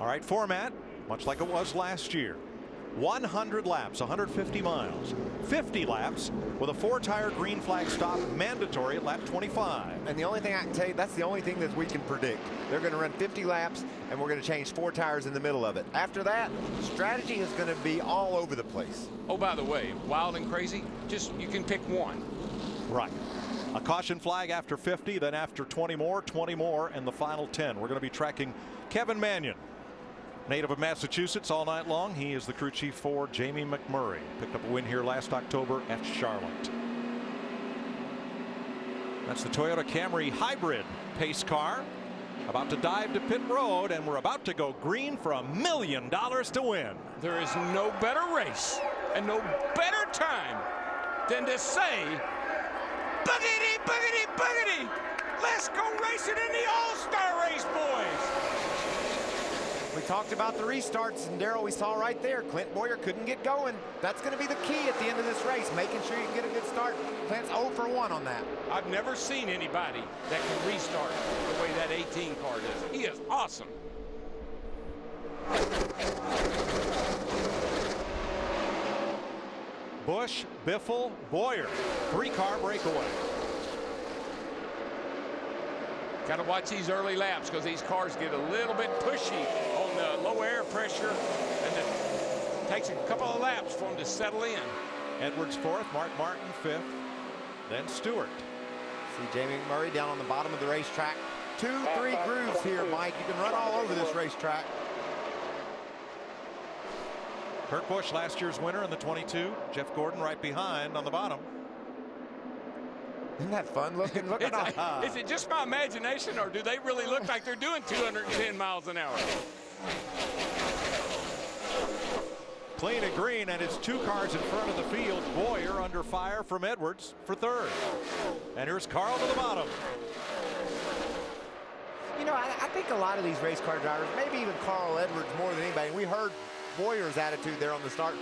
All right, format, much like it was last year. 100 laps, 150 miles, 50 laps with a 4-tire green flag stop mandatory at lap 25. And the only thing I can tell you, that's the only thing that we can predict. They're going to run 50 laps, and we're going to change 4 tires in the middle of it. After that, strategy is going to be all over the place. Oh, by the way, wild and crazy, just you can pick one. Right. A caution flag after 50, then after 20 more, and the final 10. We're going to be tracking Kevin Manion, native of Massachusetts, all night long. He is the crew chief for Jamie McMurray. Picked up a win here last October at Charlotte. That's the Toyota Camry hybrid pace car. About to dive to pit road, and we're about to go green for $1 million to win. There is no better race and no better time than to say, boogity, boogity, boogity. Let's go racing in the All-Star race, boys. We talked about the restarts, and Darrell, we saw right there, Clint Bowyer couldn't get going. That's going to be the key at the end of this race, making sure you can get a good start. Clint's 0 for 1 on that. I've never seen anybody that can restart the way that 18 car does. He is awesome. Busch, Biffle, Bowyer, 3-car breakaway. Got to watch these early laps because these cars get a little bit pushy on the low air pressure, and it takes a couple of laps for them to settle in. Edwards 4th, Mark Martin 5th, then Stewart. See Jamie McMurray down on the bottom of the racetrack. 2-3 grooves here, Mike. You can run all over this racetrack. Kurt Busch, last year's winner in the 22. Jeff Gordon right behind on the bottom. Isn't that fun looking? Look at Is it just my imagination, or do they really look like they're doing 210 miles an hour? Clean and green, and it's 2 cars in front of the field. Bowyer under fire from Edwards for 3rd. And here's Carl to the bottom. You know, I think a lot of these race car drivers, maybe even Carl Edwards more than anybody, we heard Bowyer's attitude there on the start.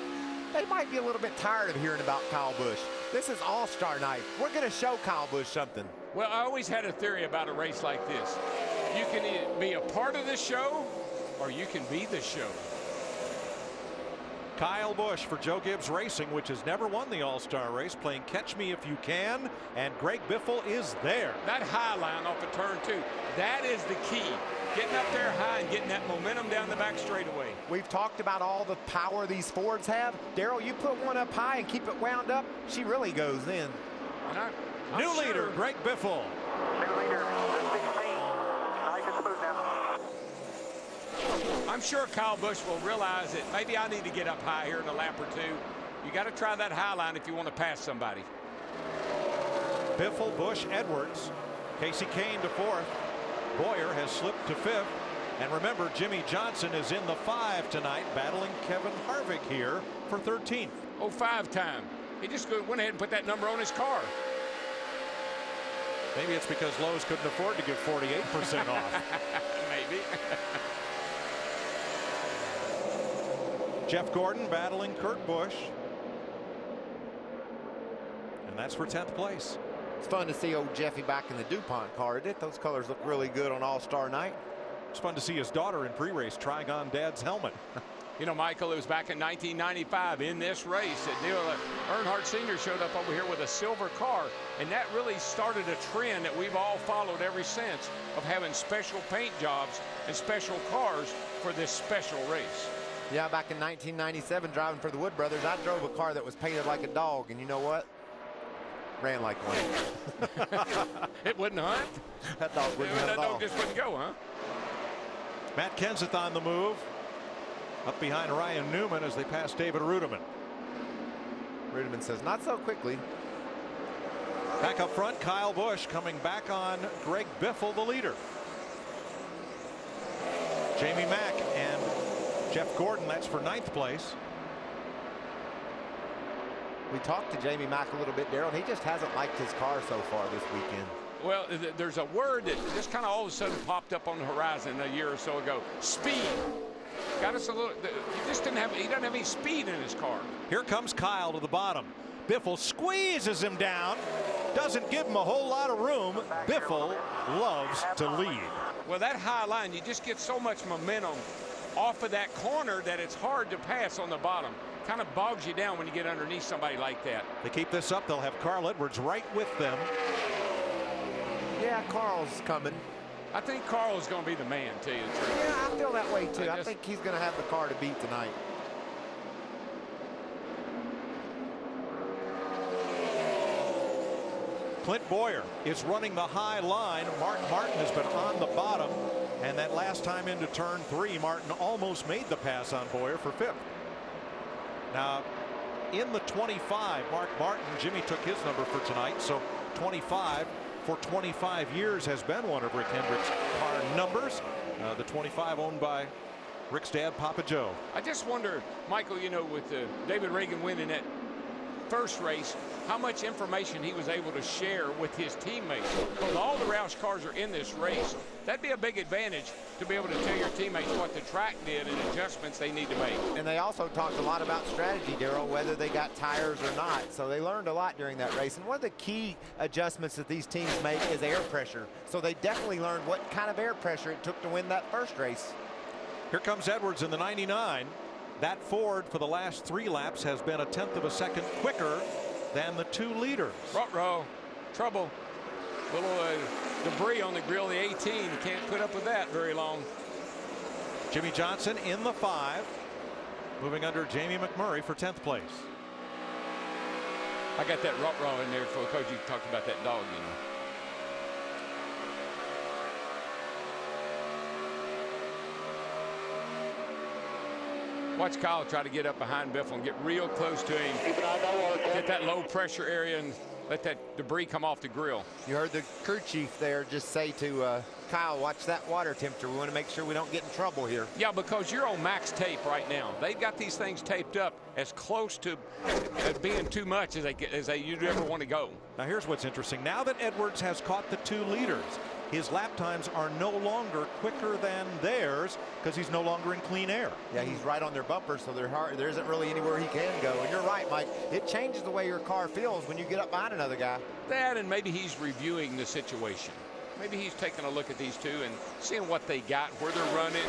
They might be a little bit tired of hearing about Kyle Busch. This is All-Star night. We're going to show Kyle Busch something. Well, I always had a theory about a race like this. You can either be a part of the show, or you can be the show. Kyle Busch for Joe Gibbs Racing, which has never won the All-Star race, playing Catch Me If You Can, and Greg Biffle is there. That high line off of turn 2, that is the key. Getting up there high and getting that momentum down the back straightaway. We've talked about all the power these Fords have. Darrell, you put one up high and keep it wound up, she really goes in. And I'm New sure leader, Greg Biffle. New leader, 16. Nice and smooth now. I'm sure Kyle Busch will realize that maybe I need to get up high here in a lap or 2. You got to try that high line if you want to pass somebody. Biffle, Busch, Edwards. Casey Kane to 4th. Bowyer has slipped to 5th. And remember, Jimmy Johnson is in the 5 tonight, battling Kevin Harvick here for 13th. Oh, 5 time. He just went ahead and put that number on his car. Maybe it's because Lowe's couldn't afford to give 48% off. Maybe. Jeff Gordon battling Kurt Busch. And that's for 10th place. It's fun to see old Jeffy back in the DuPont car, isn't it? Those colors look really good on All-Star night. It's fun to see his daughter in pre-race trying on Dad's helmet. You know, Michael, it was back in 1995 in this race that Dale Earnhardt Sr. showed up over here with a silver car, and that really started a trend that we've all followed ever since of having special paint jobs and special cars for this special race. Yeah, back in 1997, driving for the Wood Brothers, I drove a car that was painted like a dog, and you know what? Ran like one. It wouldn't hunt? That dog wouldn't hunt That at all. dog just wouldn't go, huh? Matt Kenseth on the move. Up behind Ryan Newman as they pass David Rudiman. Rudiman says, not so quickly. Back up front, Kyle Busch coming back on Greg Biffle, the leader. Jamie Mack and Jeff Gordon, that's for 9th place. We talked to Jamie Mack a little bit, Darrell, and he just hasn't liked his car so far this weekend. Well, there's a word that just kind of all of a sudden popped up on the horizon a year or so ago. Speed. Got us a little. He doesn't have any speed in his car. Here comes Kyle to the bottom. Biffle squeezes him down. Doesn't give him a whole lot of room. Biffle loves to lead. Well, that high line, you just get so much momentum off of that corner that it's hard to pass on the bottom. Kind of bogs you down when you get underneath somebody like that. They keep this up, they'll have Carl Edwards right with them. Yeah, Carl's coming. I think Carl's going to be the man, to tell you the truth. Yeah, I feel that way too. I think he's going to have the car to beat tonight. Clint Boyer is running the high line. Mark Martin has been on the bottom, and that last time into turn 3, Martin almost made the pass on Boyer for 5th. Now in the 25, Mark Martin, Jimmy took his number for tonight, so 25 for 25 years has been one of Rick Hendrick's car numbers. The 25 owned by Rick's dad, Papa Joe. I just wonder, Michael, you know, with David Reagan winning that first race, how much information he was able to share with his teammates. Because all the Roush cars are in this race. That'd be a big advantage to be able to tell your teammates what the track did and adjustments they need to make. And they also talked a lot about strategy, Darrell, whether they got tires or not. So they learned a lot during that race. And one of the key adjustments that these teams make is air pressure. So they definitely learned what kind of air pressure it took to win that first race. Here comes Edwards in the 99. That Ford for the last 3 laps has been 1/10 of a second quicker than the 2 leaders. Row, trouble. Little debris on the grill of the 18. Can't put up with that very long. Jimmy Johnson in the 5, moving under Jamie McMurray for 10th place. I got that row in there for Coach. You talked about that dog, you know. Watch Kyle try to get up behind Biffle and get real close to him. Get that low pressure area and let that debris come off the grill. You heard the crew chief there just say to Kyle, watch that water temperature. We want to make sure we don't get in trouble here. Yeah, because you're on max tape right now. They've got these things taped up as close to being too much as you'd ever want to go. Now here's what's interesting. Now that Edwards has caught the 2 leaders, his lap times are no longer quicker than theirs because he's no longer in clean air. Yeah, he's right on their bumper, so there isn't really anywhere he can go. And you're right, Mike. It changes the way your car feels when you get up behind another guy. That, and maybe he's reviewing the situation. Maybe he's taking a look at these 2 and seeing what they got, where they're running.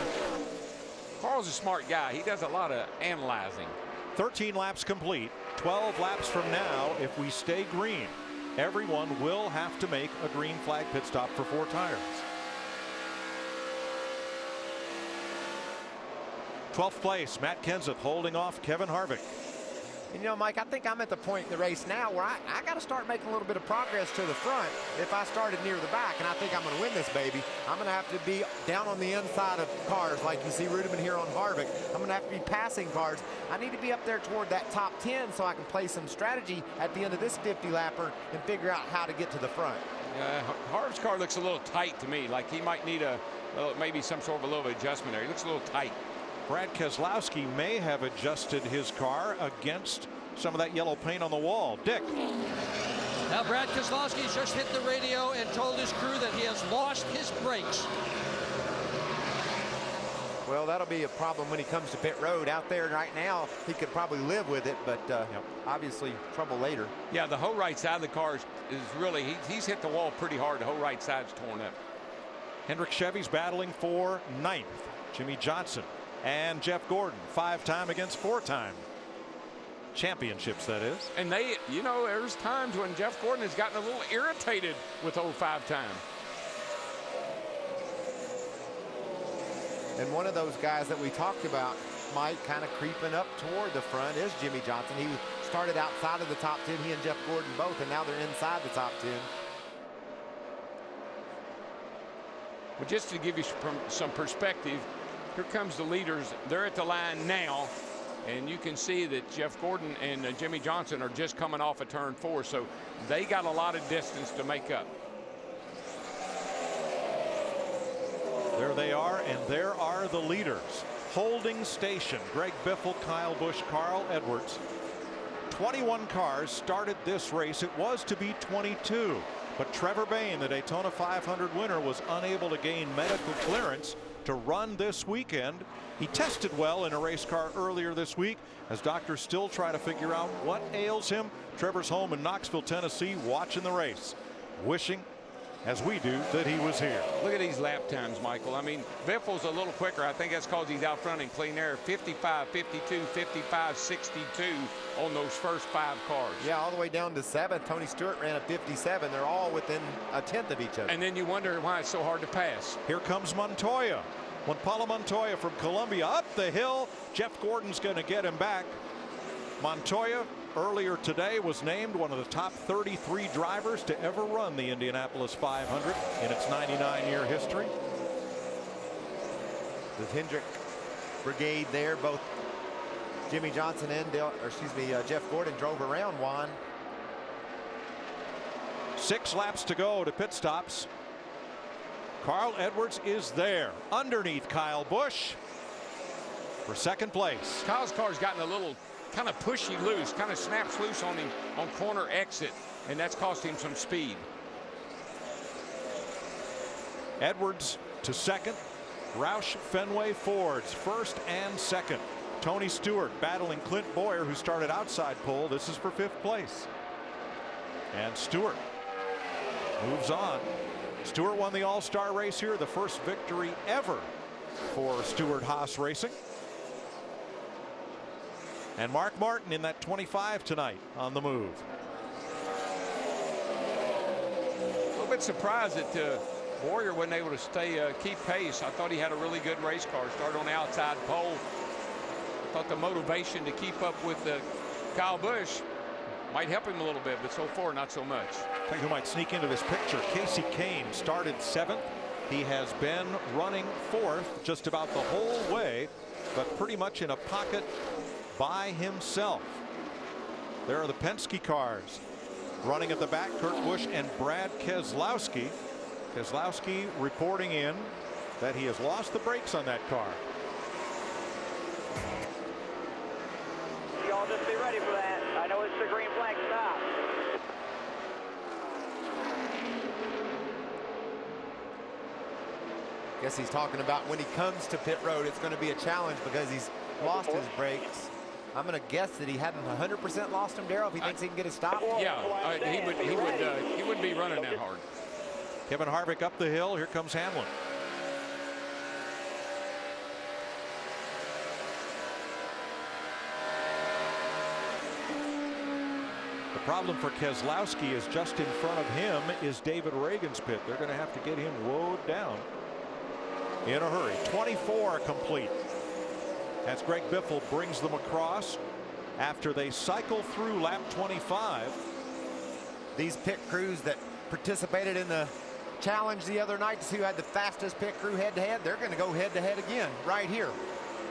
Carl's a smart guy. He does a lot of analyzing. 13 laps complete. 12 laps from now, if we stay green, everyone will have to make a green flag pit stop for 4 tires. 12th place, Matt Kenseth holding off Kevin Harvick. And you know, Mike, I think I'm at the point in the race now where I got to start making a little bit of progress to the front if I started near the back, and I think I'm going to win this baby. I'm going to have to be down on the inside of cars like you see Rudiman here on Harvick. I'm going to have to be passing cars. I need to be up there toward that top 10 so I can play some strategy at the end of this 50-lapper and figure out how to get to the front. Harv's car looks a little tight to me, like he might need maybe some sort of a little adjustment there. He looks a little tight. Brad Keselowski may have adjusted his car against some of that yellow paint on the wall. Dick. Now Brad Keselowski just hit the radio and told his crew that he has lost his brakes. Well, that'll be a problem when he comes to pit road. Out there right now, he could probably live with it, but obviously trouble later. Yeah, the whole right side of the car is really, he's hit the wall pretty hard. The whole right side's torn up. Hendrick Chevy's battling for 9th. Jimmy Johnson and Jeff Gordon, 5-time against 4-time championships, that is. And they, you know, there's times when Jeff Gordon has gotten a little irritated with old 5-time. And one of those guys that we talked about, Mike, kind of creeping up toward the front is Jimmy Johnson. He started outside of the top 10, he and Jeff Gordon both, and now they're inside the top 10. Well, just to give you some perspective, here comes the leaders. They're at the line now, and you can see that Jeff Gordon and Jimmy Johnson are just coming off of turn 4, so they got a lot of distance to make up. There they are, and there are the leaders. Holding station, Greg Biffle, Kyle Busch, Carl Edwards. 21 cars started this race. It was to be 22, but Trevor Bayne, the Daytona 500 winner, was unable to gain medical clearance to run this weekend. He tested well in a race car earlier this week as doctors still try to figure out what ails him. Trevor's home in Knoxville, Tennessee, watching the race, wishing as we do that he was here. Look at these lap times, Michael. I mean, Biffle's a little quicker. I think that's because he's out front in clean air. 55, 52, 55, 62 on those first 5 cars. Yeah, all the way down to 7th. Tony Stewart ran a 57. They're all within a 10th of each other. And then you wonder why it's so hard to pass. Here comes Montoya. When Paulo Montoya from Columbia up the hill, Jeff Gordon's going to get him back. Montoya earlier today was named one of the top 33 drivers to ever run the Indianapolis 500 in its 99-year history. The Hendrick brigade there, both Jimmy Johnson and Jeff Gordon drove around Juan. 6 laps to go to pit stops. Carl Edwards is there underneath Kyle Busch for 2nd place. Kyle's car's gotten a little kind of pushy loose, kind of snaps loose on him on corner exit, and that's cost him some speed. Edwards to 2nd. Roush Fenway Fords 1st and 2nd. Tony Stewart battling Clint Boyer, who started outside pole. This is for 5th place. And Stewart moves on. Stewart won the All-Star race here, the first victory ever for Stewart Haas Racing. And Mark Martin in that 25 tonight on the move. A little bit surprised that Boyer wasn't able to keep pace. I thought he had a really good race car. Started on the outside pole. I thought the motivation to keep up with Kyle Busch might help him a little bit, but so far not so much. I think who might sneak into this picture. Casey Kane started 7th. He has been running 4th just about the whole way, but pretty much in a pocket by himself. There are the Penske cars running at the back. Kurt Busch and Brad Keselowski. Keselowski reporting in that he has lost the brakes on that car. Y'all just be ready for that. I know it's the green flag stop. Guess he's talking about when he comes to pit road, it's going to be a challenge because he's lost his brakes. I'm going to guess that he hadn't 100% lost them, Darrell, if he thinks he can get a stop. Yeah, he wouldn't be running that hard. Kevin Harvick up the hill. Here comes Hamlin. The problem for Keselowski is just in front of him is David Reagan's pit. They're going to have to get him woed down in a hurry. 24 complete. As Greg Biffle brings them across after they cycle through lap 25. These pit crews that participated in the challenge the other night to see who had the fastest pit crew head-to-head, they're going to go head-to-head again right here.